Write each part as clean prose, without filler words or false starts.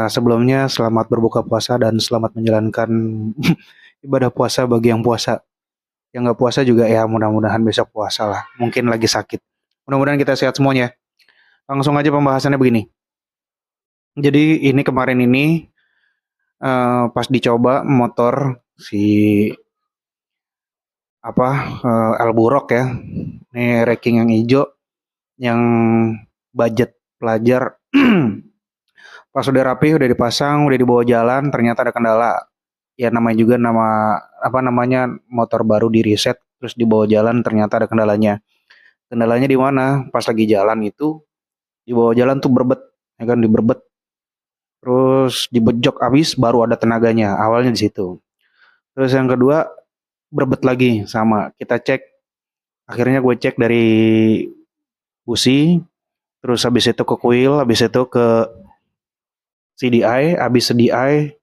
Sebelumnya selamat berbuka puasa dan selamat menjalankan ibadah puasa bagi yang puasa. Yang nggak puasa juga ya mudah-mudahan besok puasa lah. Mungkin lagi sakit. Mudah-mudahan kita sehat semuanya. Langsung aja pembahasannya begini. Jadi ini kemarin ini pas dicoba motor si apa Alburok ya. Ini ranking yang hijau yang budget pelajar. Pas udah rapi, udah dipasang, udah dibawa jalan, ternyata ada kendala. Ya namanya juga apa namanya motor baru di reset terus dibawa jalan ternyata ada kendalanya. Kendalanya di mana? Pas lagi jalan itu dibawa jalan tuh berbet, ya kan diberbet, terus dibejok abis baru ada tenaganya. Awalnya di situ. Terus yang kedua berbet lagi sama. Kita cek, akhirnya gue cek dari busi, terus habis itu ke kuil, habis itu ke CDI, habis CDI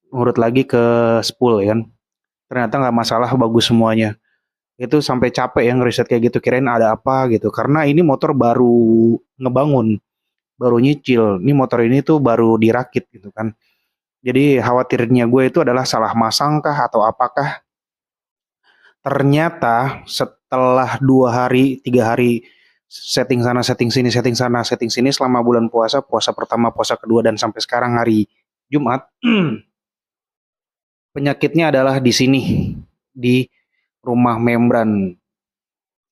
ngurut lagi ke spool ya kan. Ternyata nggak masalah, bagus semuanya. Itu sampai capek yang ngeriset kayak gitu, kirain ada apa gitu, karena ini motor baru ngebangun, baru nyicil, ini motor ini tuh baru dirakit gitu kan. Jadi khawatirnya gue itu adalah salah masang kah atau apakah. Ternyata setelah 2 hari 3 hari setting sana setting sini setting sana setting sini selama bulan puasa, puasa pertama puasa kedua dan sampai sekarang hari Jumat, penyakitnya adalah di sini, di rumah membran.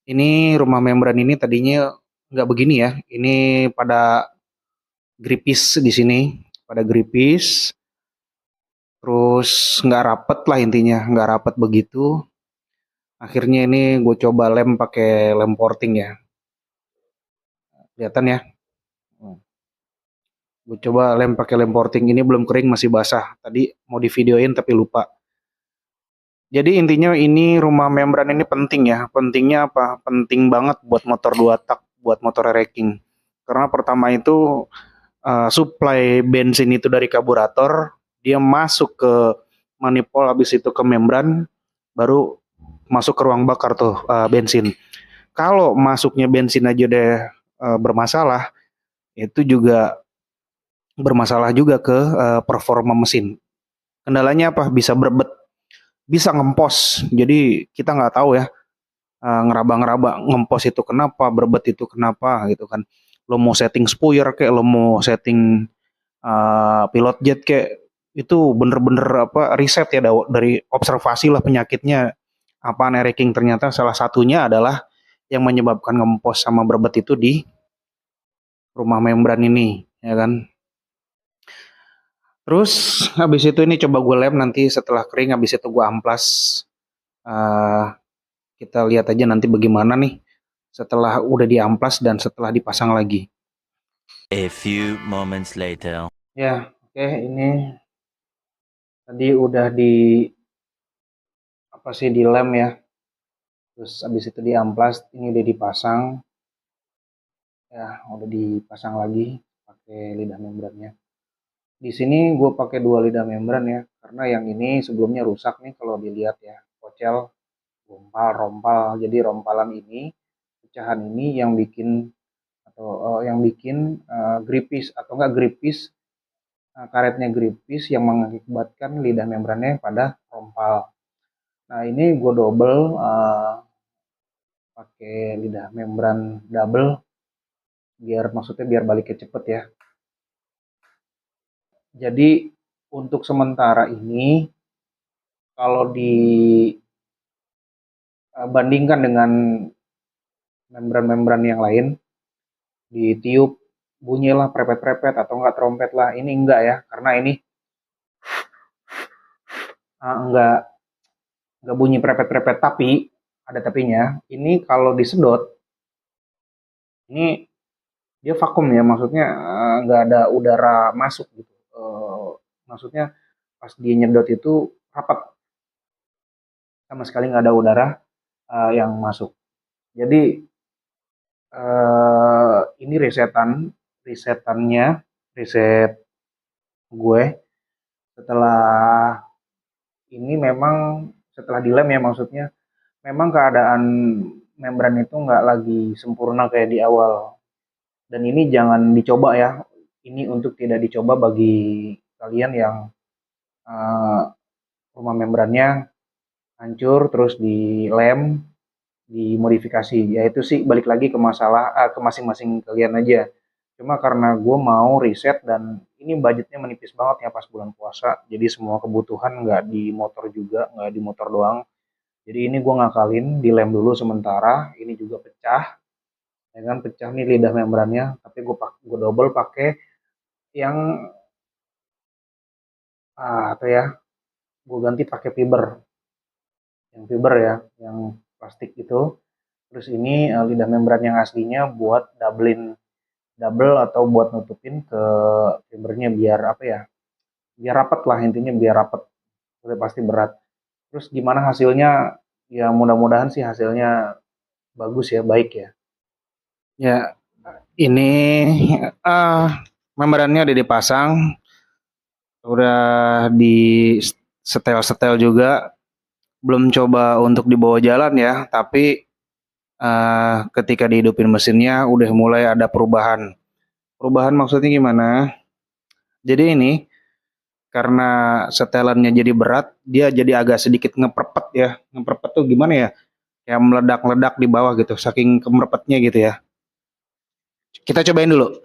Ini rumah membran ini tadinya nggak begini ya. Ini pada gripis di sini, pada gripis. Terus nggak rapet lah intinya, nggak rapet begitu. Akhirnya ini gue coba lem pakai lem porting ya. Kelihatan ya. Gue coba lem pakai lem porting, ini belum kering masih basah. Tadi mau di videoin tapi lupa. Jadi intinya ini rumah membran ini penting ya. Pentingnya apa? Penting banget buat motor 2 tak, buat motor racing. Karena pertama itu supply bensin itu dari karburator, dia masuk ke manifold, habis itu ke membran, baru masuk ke ruang bakar tuh bensin. Kalau masuknya bensin aja udah bermasalah, itu juga bermasalah juga ke performa mesin. Kendalanya apa? Bisa berbet, bisa ngempos. Jadi kita nggak tahu ya, ngeraba-ngeraba ngempos itu kenapa, berbet itu kenapa gitu kan. Lo mau setting spuyer kayak lo mau setting pilot jet kayak, itu bener-bener apa riset ya dari observasi lah penyakitnya apa ranking. Ternyata salah satunya adalah yang menyebabkan ngempos sama berbet itu di rumah membran ini ya kan. Terus habis itu ini coba gue lem, nanti setelah kering habis itu gue amplas. uh, kita lihat aja nanti bagaimana nih setelah udah diamplas dan setelah dipasang lagi. A few moments later. Ya, oke, ini tadi udah di apa sih di lem ya. Terus habis itu diamplas, ini udah dipasang. Ya, udah dipasang lagi pakai lidah membrannya. Di sini gue pakai 2 lidah membran ya, karena yang ini sebelumnya rusak nih kalau dilihat ya, pocel, rompal. Jadi rompalan ini, pecahan ini yang bikin atau yang bikin gripis atau enggak gripis, karetnya gripis yang mengakibatkan lidah membrannya pada rompal. Nah ini gue double pakai lidah membran double biar maksudnya biar baliknya cepet ya. Jadi untuk sementara ini kalau dibandingkan dengan membran-membran yang lain, ditiup bunyilah prepet-prepet atau enggak trompet lah, ini enggak ya, karena ini enggak bunyi prepet-prepet, tapi ada tapinya. Ini kalau disedot, ini dia vakum ya, maksudnya enggak ada udara masuk gitu. Maksudnya pas dia nyedot itu rapat, sama sekali nggak ada udara yang masuk. Jadi ini resetannya, reset gue setelah ini memang setelah dilem ya, maksudnya memang keadaan membran itu nggak lagi sempurna kayak di awal. Dan ini jangan dicoba ya, ini untuk tidak dicoba bagi kalian yang rumah membrannya hancur terus dilem, dimodifikasi. Ya itu sih balik lagi ke masalah ke masing-masing kalian aja. Cuma karena gue mau riset dan ini budgetnya menipis banget ya pas bulan puasa. Jadi semua kebutuhan nggak di motor juga, nggak di motor doang. Jadi ini gue ngakalin dilem dulu sementara. Ini juga pecah, ya kan pecah nih lidah membrannya. Tapi gue double pakai yang apa ya? Gue ganti pakai fiber, yang fiber ya, yang plastik itu. Terus ini lidah membran yang aslinya buat double atau buat nutupin ke fibernya biar apa ya? Biar rapet lah intinya biar rapet. Udah pasti berat. Terus gimana hasilnya? Ya mudah-mudahan sih hasilnya bagus ya, baik ya. Ya, ini membrannya udah dipasang, udah di setel-setel juga. Belum coba untuk dibawa jalan ya, tapi ketika dihidupin mesinnya udah mulai ada perubahan. Perubahan maksudnya gimana? Jadi ini karena setelannya jadi berat, dia jadi agak sedikit ngeperpet ya. Ngeperpet tuh gimana ya? Kayak meledak-ledak di bawah gitu, saking kemerpetnya gitu ya. Kita cobain dulu.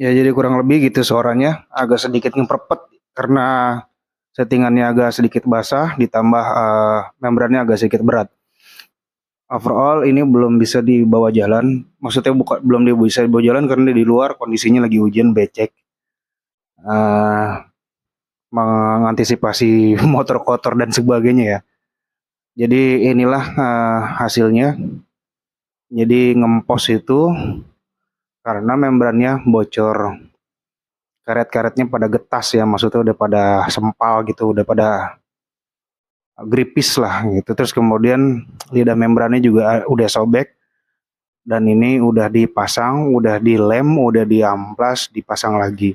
Ya jadi kurang lebih gitu suaranya agak sedikit ngeperpet karena settingannya agak sedikit basah ditambah membrannya agak sedikit berat. Overall ini belum bisa dibawa jalan, maksudnya belum bisa dibawa jalan karena di luar kondisinya lagi hujan becek. Mengantisipasi motor kotor dan sebagainya ya. Jadi inilah hasilnya. Jadi ngempos itu karena membrannya bocor. Karet-karetnya pada getas ya, maksudnya udah pada sempal gitu, udah pada gripis lah gitu. Terus kemudian lidah membrannya juga udah sobek dan ini udah dipasang, udah dilem, udah diamplas, dipasang lagi.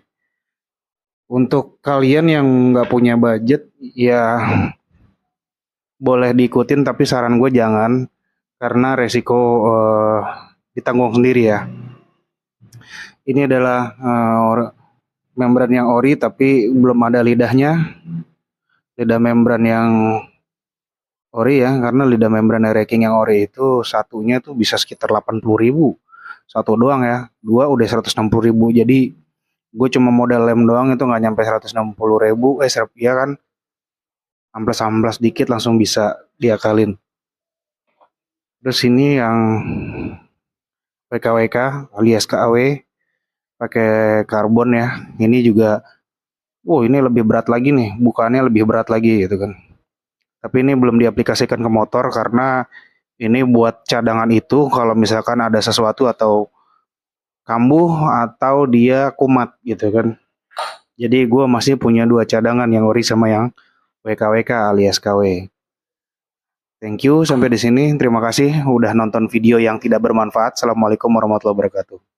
Untuk kalian yang nggak punya budget ya boleh diikutin tapi saran gue jangan karena resiko ditanggung sendiri ya. Ini adalah membran yang ori tapi belum ada lidahnya. Lidah membran yang ori ya, karena lidah membran racking yang ori itu satunya tuh bisa sekitar 80.000. Satu doang ya, dua udah 160.000. Jadi gue cuma modal lem doang itu nggak nyampe 160.000. Ya kan, amplas-amplas dikit langsung bisa diakalin. Terus ini yang WKWK alias KAW pakai karbon ya. Ini juga, ini lebih berat lagi nih, bukannya lebih berat lagi gitu kan. Tapi ini belum diaplikasikan ke motor karena ini buat cadangan itu kalau misalkan ada sesuatu atau kambuh atau dia kumat gitu kan. Jadi gue masih punya dua cadangan yang ori sama yang WKWK alias KW. Thank you sampai di sini. Terima kasih udah nonton video yang tidak bermanfaat. Assalamualaikum warahmatullahi wabarakatuh.